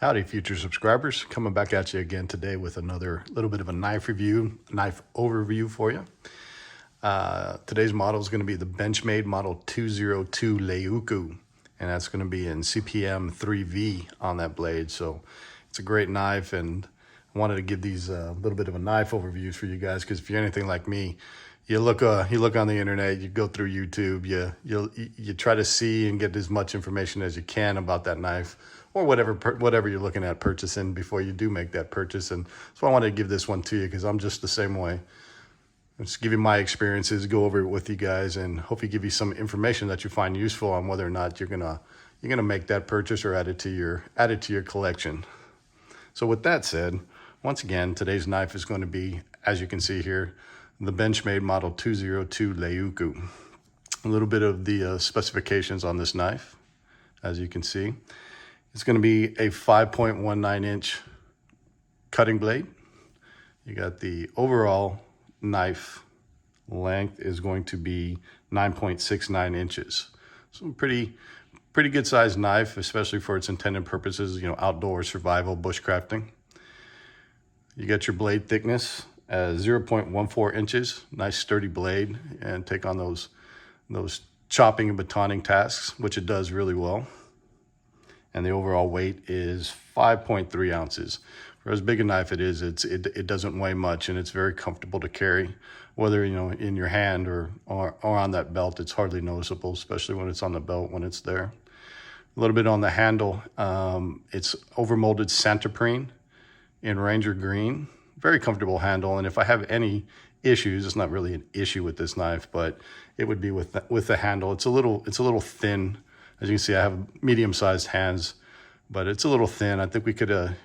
Howdy, future subscribers. Coming back at you again today with another little bit of a knife review, knife overview for you. Today's model is going to be the Benchmade Model 202 Leuku, and that's going to be in CPM 3V on that blade. So it's a great knife, and I wanted to give these a little bit of a knife overview for you guys, because if you're anything like me, you look on the internet, you go through YouTube, you try to see and get as much information as you can about that knife, or whatever you're looking at purchasing before you do make that purchase. And so I wanted to give this one to you because I'm just the same way. I'll just give you my experiences, go over it with you guys, and hopefully give you some information that you find useful on whether or not you're gonna make that purchase or add it to your collection. So with that said, once again, today's knife is going to be, as you can see here, the Benchmade Model 202 Leuku. A little bit of the specifications on this knife, as you can see. It's going to be a 5.19 inch cutting blade. You got the overall knife length is going to be 9.69 inches. So pretty good sized knife, especially for its intended purposes, outdoor survival, bushcrafting. You got your blade thickness at 0.14 inches, nice sturdy blade, and take on those chopping and batoning tasks, which it does really well. And the overall weight is 5.3 ounces. For as big a knife it is, it doesn't weigh much, and it's very comfortable to carry, whether in your hand or on that belt. It's hardly noticeable, especially when it's on the belt, when it's there. A little bit on the handle, it's overmolded Santoprene in Ranger Green. Very comfortable handle, and if I have any issues, it's not really an issue with this knife, but it would be with the handle. It's a little thin. As you can see, I have medium-sized hands, but it's a little thin. I think they could have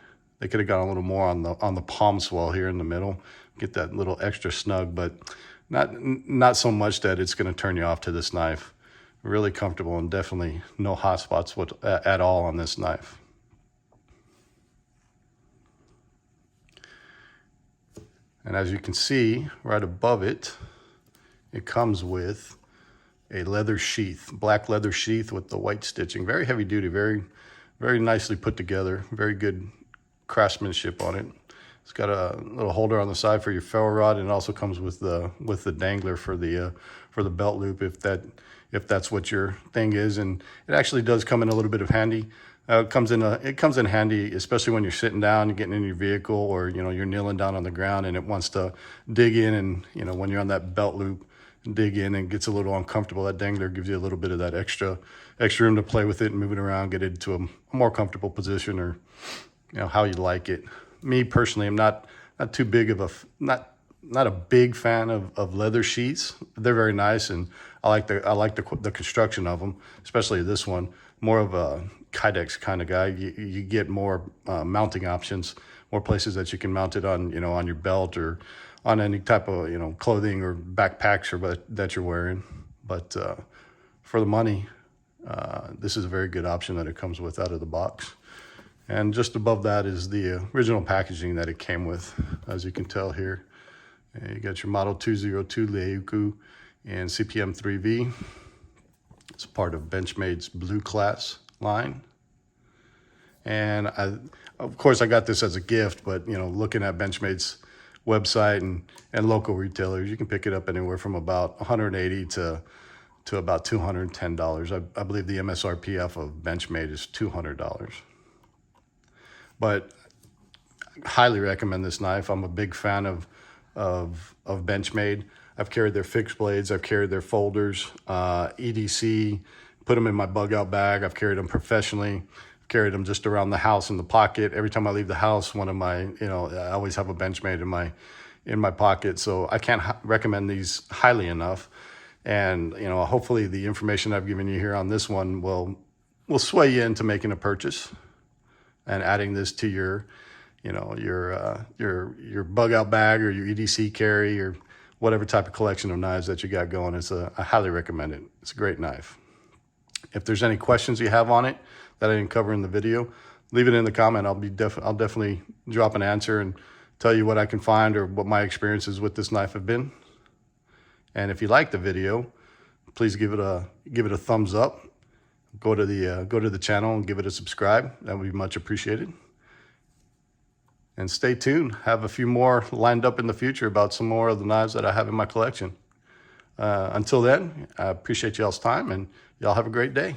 gone a little more on the palm swell here in the middle, get that little extra snug, but not so much that it's going to turn you off to this knife. Really comfortable, and definitely no hot spots at all on this knife. And as you can see, right above it, it comes with a leather sheath, black leather sheath with the white stitching. Very heavy duty, very nicely put together. Very good craftsmanship on it. It's got a little holder on the side for your ferro rod, and it also comes with the dangler for the belt loop, if that's what your thing is. And it actually does come in a little bit of handy. It comes in handy, especially when you're sitting down, you're getting in your vehicle, or you're kneeling down on the ground and it wants to dig in, and when you're on that belt loop, dig in and gets a little uncomfortable. That dangler gives you a little bit of that extra room to play with it and move it around, get it to a more comfortable position, or how you like it. Me personally, I'm not too big of not a big fan of leather sheets. They're very nice, and I like the construction of them, especially this one. More of a Kydex kind of guy. You get more mounting options, more places that you can mount it on, on your belt or on any type of clothing or backpacks or that you're wearing. But for the money, this is a very good option that it comes with out of the box. And just above that is the original packaging that it came with, as you can tell here. And you got your Model 202 Leuku in CPM 3V. It's part of Benchmade's Blue Class line. And of course I got this as a gift, but looking at Benchmade's website and local retailers, you can pick it up anywhere from about $180 to about $210. I believe the MSRP of Benchmade is $200. But I highly recommend this knife. I'm a big fan of Benchmade. I've carried their fixed blades, I've carried their folders, EDC, put them in my bug out bag. I've carried them professionally. I've carried them just around the house in the pocket. Every time I leave the house, one of my, I always have a Benchmade in my pocket. So I can't recommend these highly enough. And hopefully the information I've given you here on this one will sway you into making a purchase and adding this to your bug out bag or your EDC carry or whatever type of collection of knives that you got going. I highly recommend it. It's a great knife. If there's any questions you have on it that I didn't cover in the video, leave it in the comment. I'll definitely drop an answer and tell you what I can find or what my experiences with this knife have been. And if you like the video, please give it a thumbs up. Go to the channel and give it a subscribe. That would be much appreciated. And stay tuned. Have a few more lined up in the future about some more of the knives that I have in my collection. Until then, I appreciate y'all's time, and y'all have a great day.